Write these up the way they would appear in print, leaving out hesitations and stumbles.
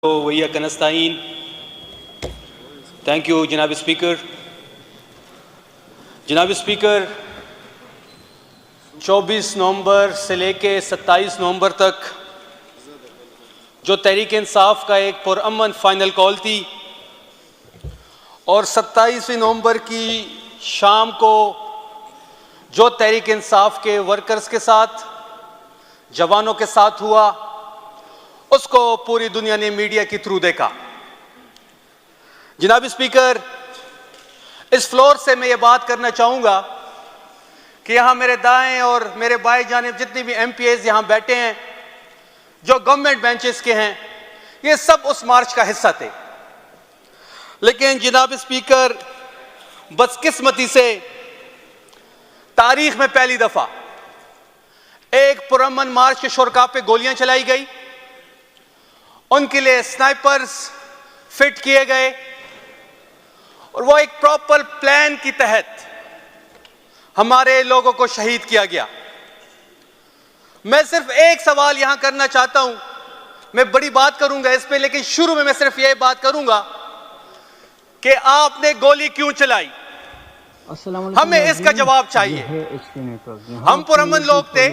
वैया कनस्ताइन। Thank you जनाब speaker. जनाब स्पीकर, 24 नवंबर से लेके 27 नवंबर तक जो तहरीक इंसाफ का एक पुरअमन फाइनल कॉल थी और 27 नवंबर की शाम को जो तहरीक इंसाफ के वर्कर्स के साथ, जवानों के साथ हुआ, उसको पूरी दुनिया ने मीडिया के थ्रू देखा। जनाब स्पीकर, इस फ्लोर से मैं ये बात करना चाहूंगा कि यहां मेरे दाएं और मेरे बाएं जानिब जितने भी एमपीएस यहां बैठे हैं जो गवर्नमेंट बेंचेस के हैं, ये सब उस मार्च का हिस्सा थे। लेकिन जनाब स्पीकर, बदकिस्मती से तारीख में पहली दफा एक पुरअमन मार्च के शुरका पे गोलियां चलाई गई, उनके लिए स्नाइपर्स फिट किए गए और वो एक प्रॉपर प्लान के तहत हमारे लोगों को शहीद किया गया। मैं सिर्फ एक सवाल यहां करना चाहता हूं, मैं बड़ी बात करूंगा इस पे, लेकिन शुरू में मैं सिर्फ ये बात करूंगा कि आपने गोली क्यों चलाई, हमें इसका जवाब चाहिए। हम पुरअमन लोग थे,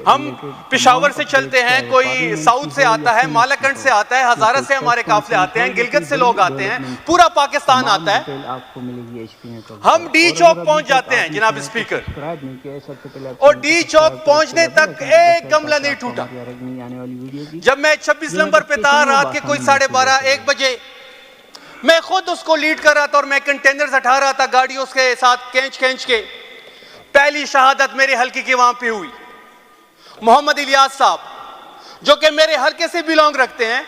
हम पेशावर से चलते हैं, कोई साउथ से आता है, मालाकंड से आता है, हजारा से हमारे काफले आते हैं, गिलगित से लोग आते हैं, पूरा पाकिस्तान आता है। हम डी चौक पहुंच जाते हैं जनाब स्पीकर, और डी चौक पहुंचने तक एक गमला नहीं टूटा। जब मैं 26 नंबर पे था, रात के कोई 12:30-1 बजे, मैं खुद उसको लीड कर रहा था और मैं कंटेनर्स हटा रहा था गाड़ियों के साथ खींच के। पहली शहादत मेरे हल्के की वहां पे हुई। मोहम्मद इलियास साहब, जो कि मेरे हल्के से बिलोंग रखते हैं,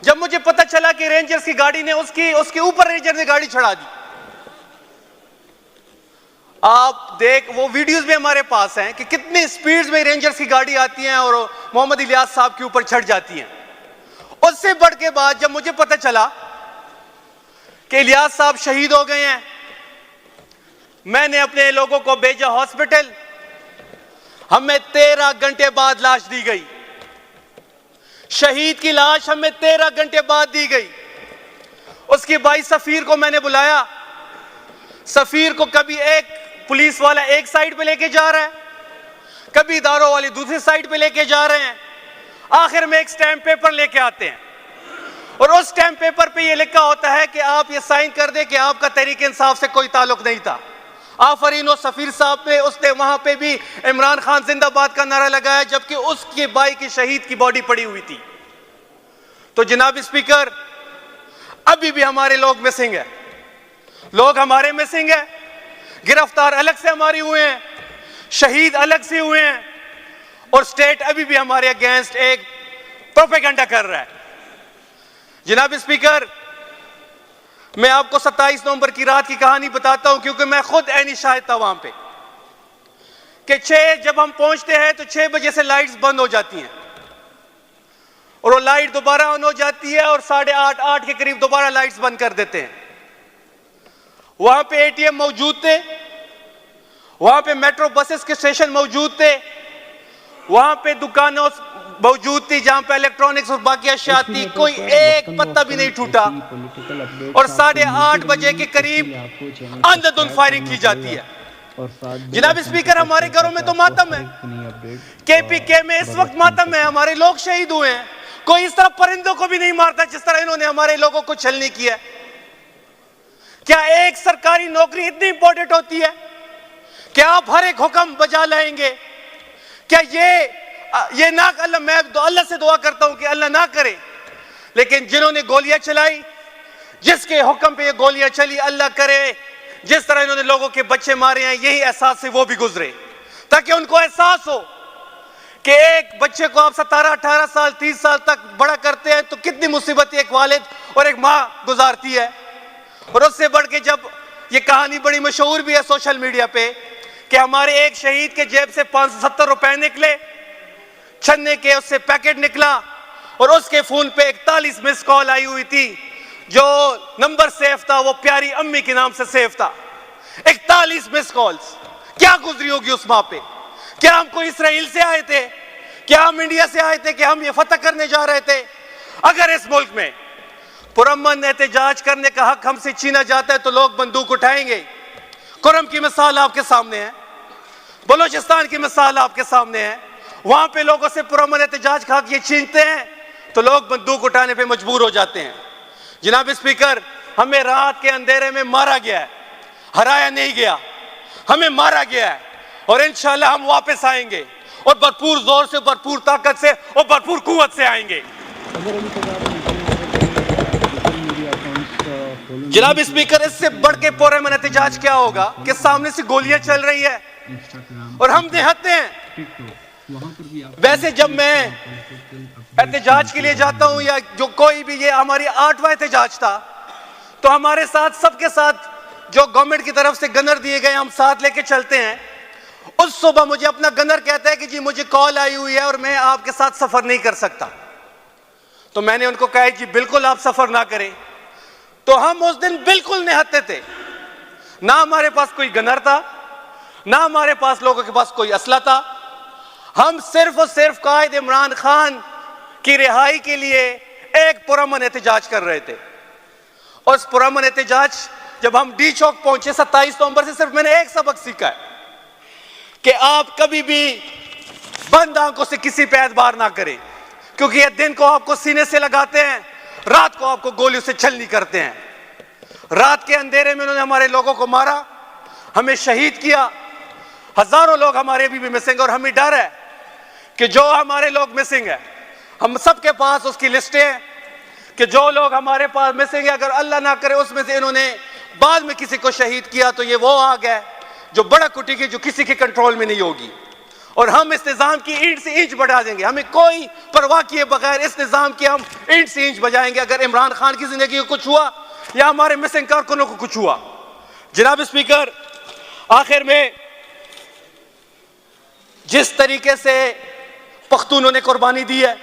जब मुझे पता चला कि रेंजर्स की गाड़ी ने उसके ऊपर रेंजर ने गाड़ी चढ़ा दी। आप वो वीडियोस भी हमारे पास हैं कि कितनी स्पीड में रेंजर्स की गाड़ी आती है और मोहम्मद इलियास साहब के ऊपर चढ़ जाती है। उससे बढ़ के बाद जब मुझे पता चला कि इलियास साहब शहीद हो गए हैं, मैंने अपने लोगों को भेजा हॉस्पिटल। हमें 13 घंटे बाद लाश दी गई। शहीद की लाश हमें 13 घंटे बाद दी गई। उसके भाई सफीर को मैंने बुलाया। सफीर को कभी एक पुलिस वाला एक साइड पे लेके जा रहा है, कभी इदारों वाले दूसरी साइड पे लेके जा रहे हैं। आखिर में एक स्टैम्प पेपर लेके आते हैं और उस स्टैम्प पेपर पे ये लिखा होता है कि आप ये साइन कर दें कि आपका तहरीक इंसाफ से कोई ताल्लुक नहीं था। आफरीन और सफीर साहब पे, उसने वहां पे भी इमरान खान जिंदाबाद का नारा लगाया, जबकि उसके भाई की शहीद की बॉडी पड़ी हुई थी। तो जनाब स्पीकर, अभी भी हमारे लोग मिसिंग है, लोग हमारे मिसिंग है। गिरफ्तार अलग से हमारी हुए हैं, शहीद अलग से हुए हैं, और स्टेट अभी भी हमारे अगेंस्ट एक प्रोपेगेंडा कर रहा है। जनाब स्पीकर, मैं आपको 27 नवंबर की रात की कहानी बताता हूं, क्योंकि मैं खुद ऐनी शाहिद था वहां पे कि जब हम पहुंचते हैं तो 6 बजे से लाइट्स बंद हो जाती हैं और वो लाइट दोबारा ऑन हो जाती है और 8:30-8 के करीब दोबारा लाइट्स बंद कर देते हैं। वहां पे एटीएम मौजूद थे, वहां पे मेट्रो बसेस के स्टेशन मौजूद थे, वहां पे दुकानों मौजूद थी जहां पे इलेक्ट्रॉनिक्स और बाकी अशिया थी। कोई एक पत्ता भी नहीं टूटा और 8:30 बजे के करीब अंधाधुंध फायरिंग की जाती है। जनाब स्पीकर, हमारे घरों में तो मातम है, केपीके में इस वक्त मातम है, हमारे लोग शहीद हुए हैं। कोई इस तरह परिंदों को भी नहीं मारता जिस तरह इन्होंने हमारे लोगों को छलनी किया है। क्या एक सरकारी नौकरी इतनी इंपॉर्टेंट होती है? क्या आप हर एक हुक्म बजा लाएंगे? क्या ये ना, अल्लाह, मैं अल्लाह से दुआ करता हूं कि अल्लाह ना करे, लेकिन जिन्होंने गोलियां चलाई, जिसके हुक्म पे ये गोलियां चली, अल्लाह करे जिस तरह इन्होंने लोगों के बच्चे मारे हैं, यही एहसास से वो भी गुजरे, ताकि उनको एहसास हो कि एक बच्चे को आप 17-18 साल 30 साल तक बड़ा करते हैं तो कितनी मुसीबत एक वालिद और एक मां गुजारती है। और उससे बढ़ के जब ये कहानी बड़ी मशहूर भी है सोशल मीडिया पे कि हमारे एक शहीद के जेब से 570 रुपए निकले, छन्ने के उससे पैकेट निकला और उसके फोन पे 41 मिस कॉल आई हुई थी। जो नंबर सेव था वो प्यारी अम्मी के नाम से सेव था। 41 मिस कॉल्स, क्या गुजरी होगी उस माँ पे? क्या हम कोई इसराइल से आए थे? क्या हम इंडिया से आए थे कि हम ये फतह करने जा रहे थे? अगर इस मुल्क में पुरअमन एहतजाज करने का हक हमसे छीना जाता है तो लोग बंदूक उठाएंगे। कुरम की मिसाल आपके सामने है, बलोचिस्तान की मिसाल आपके सामने है। वहां पे लोगों से पुरअमन एहतजाज का हक ये छीनते हैं तो लोग बंदूक उठाने पे मजबूर हो जाते हैं। जनाब स्पीकर, हमें रात के अंधेरे में मारा गया है, हराया नहीं गया, हमें मारा गया है और इंशाल्लाह हम वापस आएंगे और भरपूर जोर से, भरपूर ताकत से और भरपूर कुव्वत से आएंगे। जनाब स्पीकर, इससे बढ़ के पुरअमन एहतजाज क्या होगा कि सामने से गोलियां चल रही है और हम निहत्ते हैं। वैसे जब मैं एहतजाज के लिए जाता हूं या जो कोई भी, ये हमारी 8वां एहतजाज था, तो हमारे साथ, सबके साथ जो गवर्नमेंट की तरफ से गनर दिए गए हम साथ लेके चलते हैं। उस सुबह मुझे अपना गनर कहता है कि जी मुझे कॉल आई हुई है और मैं आपके साथ सफर नहीं कर सकता। तो मैंने उनको कहा जी बिल्कुल आप सफर ना करें। तो हम उस दिन बिल्कुल निहत्ते थे, ना हमारे पास कोई गनर था, ना हमारे पास लोगों के पास कोई असला था। हम सिर्फ और सिर्फ कायद इमरान खान की रिहाई के लिए एक पुरअमन एहतजाज कर रहे थे। और उस पुरअमन एहतजाज जब हम डी चौक पहुंचे 27 नवंबर से, सिर्फ मैंने एक सबक सीखा है कि आप कभी भी बंद आंखों से किसी पे एतबार ना करें, क्योंकि ये दिन को आपको सीने से लगाते हैं, रात को आपको गोलियों से छलनी करते हैं। रात के अंधेरे में उन्होंने हमारे लोगों को मारा, हमें शहीद किया। हजारों लोग हमारे अभी भी मिसिंग, और हमें डर है कि जो हमारे लोग मिसिंग है, हम सबके पास उसकी लिस्टें हैं कि जो लोग हमारे पास मिसिंग है, अगर अल्लाह ना करे उसमें से इन्होंने बाद में किसी को शहीद किया तो ये वो आग है जो बड़ा कुटी की, जो किसी के कंट्रोल में नहीं होगी। और हम इस निजाम की ईंट से ईंच बढ़ा देंगे, हमें कोई परवाह किए बगैर इस निजाम की हम ईंट से ईंच बजाएंगे अगर इमरान खान की जिंदगी को कुछ हुआ या हमारे मिसिंग कारकुनों को कुछ हुआ। जनाब स्पीकर, आखिर में जिस तरीके से पख्तूनों ने कुर्बानी दी है,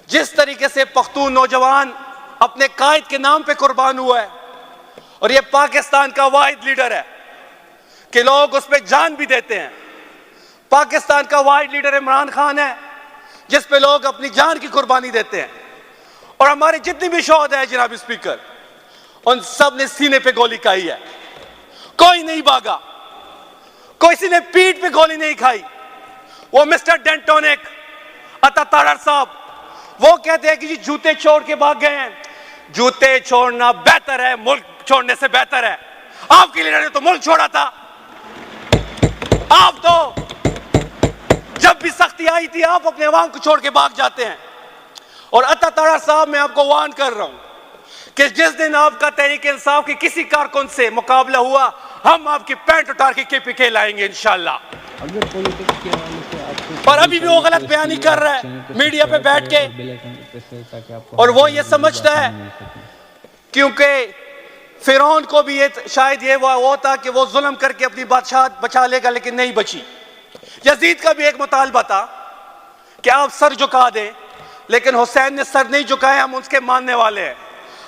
जिस तरीके से पख्तून नौजवान अपने कायद के नाम पे कुर्बान हुआ है, और ये पाकिस्तान का वाहिद लीडर है कि लोग उस पर जान भी देते हैं। पाकिस्तान का वाहिद लीडर इमरान खान है जिस पे लोग अपनी जान की कुर्बानी देते हैं। और हमारे जितने भी शोहदा है जनाब स्पीकर, उन सब ने सीने पे गोली खाई है, कोई नहीं भागा, किसी ने पीठ पे गोली नहीं खाई। वो मिस्टर डेंटोनिक अता तारड़ साहब, वो कहते हैं कि जी जूते छोड़ के भाग गए हैं। जूते छोड़ना बेहतर है मुल्क छोड़ने से बेहतर है। आपके लीडर ने तो मुल्क छोड़ा था। आप तो जब भी सख्ती आई थी आप अपने अवाम को छोड़ के भाग जाते हैं। और अता तारड़ साहब, मैं आपको वार्न कर रहा हूं कि जिस दिन आपका तहरीक इंसाफ के किसी कारकुन से मुकाबला हुआ, हम आपकी पैंट उतार के KPK लाएंगे इंशाल्लाह। पर अभी भी वो गलत बयानी कर रहा है मीडिया पे बैठ के, और वो ये समझता है क्योंकि फिरौन को भी ये शायद ये वो था कि वो जुल्म करके अपनी बादशाह बचा लेगा, लेकिन नहीं बची। यजीद का भी एक मुतालबा था कि आप सर झुका दें, लेकिन हुसैन ने सर नहीं झुकाया। हम उसके मानने वाले हैं,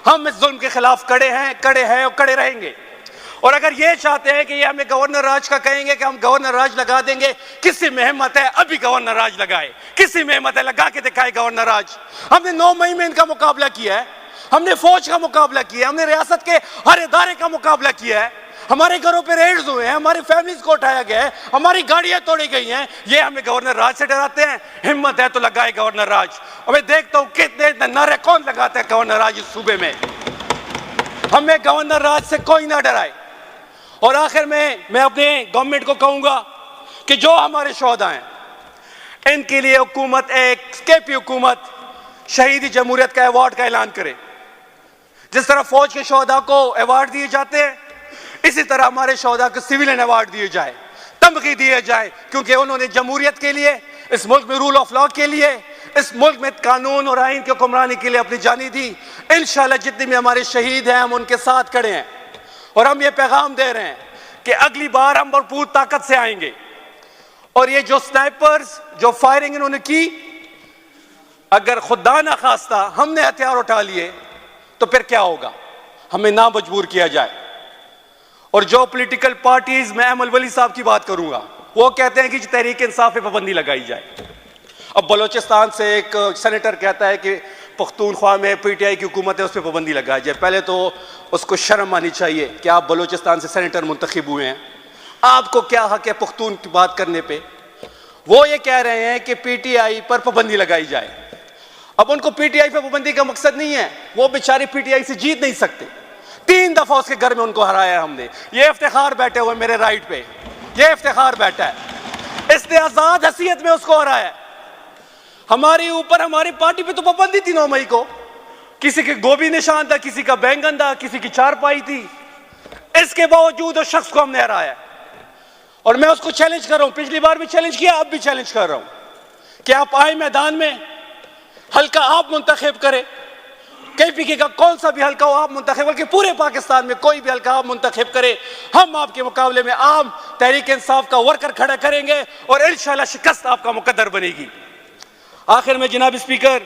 हम इस जुल्म के खिलाफ खड़े हैं और खड़े रहेंगे। और अगर ये चाहते हैं कि ये हमें गवर्नर राज का कहेंगे कि हम गवर्नर राज लगा देंगे, किसी में हिम्मत है अभी गवर्नर राज लगाए, किसी में हिम्मत है लगा के दिखाए गवर्नर राज। हमने 9 मई में इनका मुकाबला किया है, हमने फौज का मुकाबला किया, हमने रियासत के हर इदारे का मुकाबला किया है, हमारे घरों पे रेड्स हुए हैं, हमारी फैमिलीज को उठाया गया है, हमारी गाड़ियां तोड़ी गई हैं। ये हमें गवर्नर राज से डराते हैं। हिम्मत है तो लगाए गवर्नर राज। और मैं देखता हूं कितने नारे कौन लगाते हैं गवर्नर राज इस सूबे में। हमें गवर्नर राज से कोई ना डराए। और आखिर में मैं अपने गवर्नमेंट को कहूंगा कि जो हमारे शोहदा हैं, इनके लिए हुकूमत एक KP हुकूमत शहीदी जमहूरियत का अवार्ड का ऐलान करे। जिस तरह फौज के शोहदा को अवार्ड दिए जाते हैं, इसी तरह हमारे शोहदा को सिविलियन अवार्ड दिए जाए, तमगी दिए जाए, क्योंकि उन्होंने जमहूरियत के लिए, इस मुल्क में रूल ऑफ लॉ के लिए, इस मुल्क में कानून और आइन की हुक्मरानी के लिए अपनी जानी दी। इंशाल्लाह जितने भी हमारे शहीद हैं हम उनके साथ खड़े हैं। और हम ये पैगाम दे रहे हैं कि अगली बार हम भरपूर ताकत से आएंगे। और ये जो स्नाइपर्स जो फायरिंग इन्होंने की, अगर खुदा ना खास्ता हमने हथियार उठा लिए तो फिर क्या होगा, हमें ना मजबूर किया जाए। और जो पॉलिटिकल पार्टीज, मैं अमल वली साहब की बात करूंगा, वो कहते हैं कि तहरीक इंसाफ पे पाबंदी लगाई जाए। अब बलोचिस्तान से एक सेनेटर कहता है कि पख्तूनख्वा में पीटीआई की हुकूमत है, उस पर पाबंदी लगाई जाए। पहले तो उसको शर्म आनी चाहिए कि आप बलूचिस्तान से सेनेटर मुंतखब हुए हैं, आपको क्या हक है पख्तून की बात करने पे। वो ये कह रहे हैं कि पीटीआई पर पाबंदी लगाई जाए। अब उनको पीटीआई पर पाबंदी का मकसद नहीं है, वो बेचारे पीटीआई से जीत नहीं सकते। 3 दफा उसके घर में उनको हराया हमने। ये इफ्तिखार बैठे हुए मेरे राइट पे, ये इफ्तिखार बैठा है, इसने आजाद हैसियत में उसको हराया है। हमारे ऊपर, हमारी पार्टी पे तो पाबंदी थी 9 मई को, किसी के गोभी निशान था, किसी का बैंगन था, किसी की चारपाई थी। इसके बावजूद उस शख्स को हमने हराया और मैं उसको चैलेंज कर रहा हूं। पिछली बार भी चैलेंज किया, अब भी चैलेंज कर रहा हूं कि आप आए मैदान में, हल्का आप मुंतखब करें, केपीके का कौन सा भी हल्का हो आप मुंतखब, बल्कि पूरे पाकिस्तान में कोई भी हल्का आप मुंतखब करें, हम आपके मुकाबले में आम तहरीक इंसाफ का वर्कर खड़ा करेंगे और इंशाल्लाह शिकस्त आपका मुकद्दर बनेगी। आखिर में जनाब स्पीकर,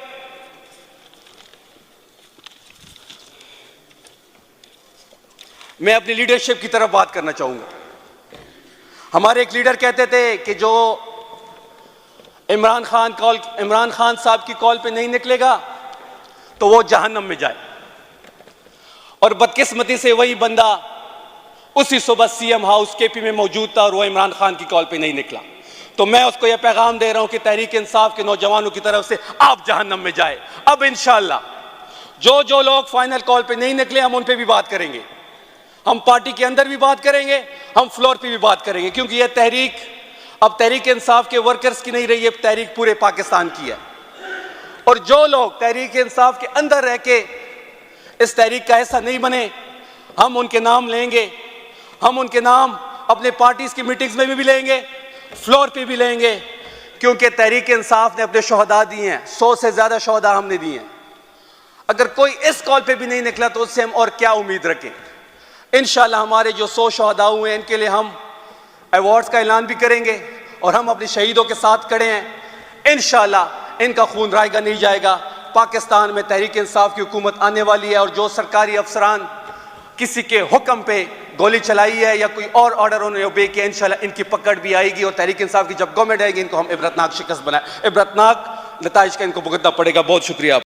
मैं अपनी लीडरशिप की तरफ बात करना चाहूंगा। हमारे एक लीडर कहते थे कि जो इमरान खान साहब की कॉल पे नहीं निकलेगा तो वो जहन्नम में जाए, और बदकिस्मती से वही बंदा उसी सुबह सीएम हाउस केपी में मौजूद था और वो इमरान खान की कॉल पे नहीं निकला। तो मैं उसको यह पैगाम दे रहा हूं कि तहरीक इंसाफ के नौजवानों की तरफ से आप जहन्नम में जाए। अब इंशाअल्लाह जो लोग फाइनल कॉल पे नहीं निकले, हम उन पे भी बात करेंगे, हम पार्टी के अंदर भी बात करेंगे, हम फ्लोर पे भी बात करेंगे, क्योंकि यह तहरीक अब तहरीक इंसाफ के वर्कर्स की नहीं रही है, तहरीक पूरे पाकिस्तान की है। और जो लोग तहरीक इंसाफ के अंदर रह के इस तहरीक का हिस्सा नहीं बने, हम उनके नाम लेंगे, हम उनके नाम अपने पार्टीज की मीटिंग्स में भी लेंगे, फ्लोर पे भी लेंगे, क्योंकि तहरीक इंसाफ ने अपने शोहदा दिए हैं, 100 से ज्यादा शोहदा हमने दिए हैं। अगर कोई इस कॉल पे भी नहीं निकला तो उससे हम और क्या उम्मीद रखें। इंशाल्लाह हमारे जो 100 शोहदा हुए हैं, इनके लिए हम अवार्ड्स का ऐलान भी करेंगे और हम अपने शहीदों के साथ खड़े हैं। इंशाल्लाह इनका खून रायगा नहीं जाएगा। पाकिस्तान में तहरीक इंसाफ की हुकूमत आने वाली है, और जो सरकारी अफसरान किसी के हुक्म पे गोली चलाई है या कोई और ऑर्डर उन्होंने ओबे किया, इंशाल्लाह इनकी पकड़ भी आएगी। और तहरीक इंसाफ की जब गवर्नमेंट आएगी, इनको हम इबरतनाक शिकस्त बनाए, इबरतनाक नताइज का इनको भुगतना पड़ेगा। बहुत शुक्रिया।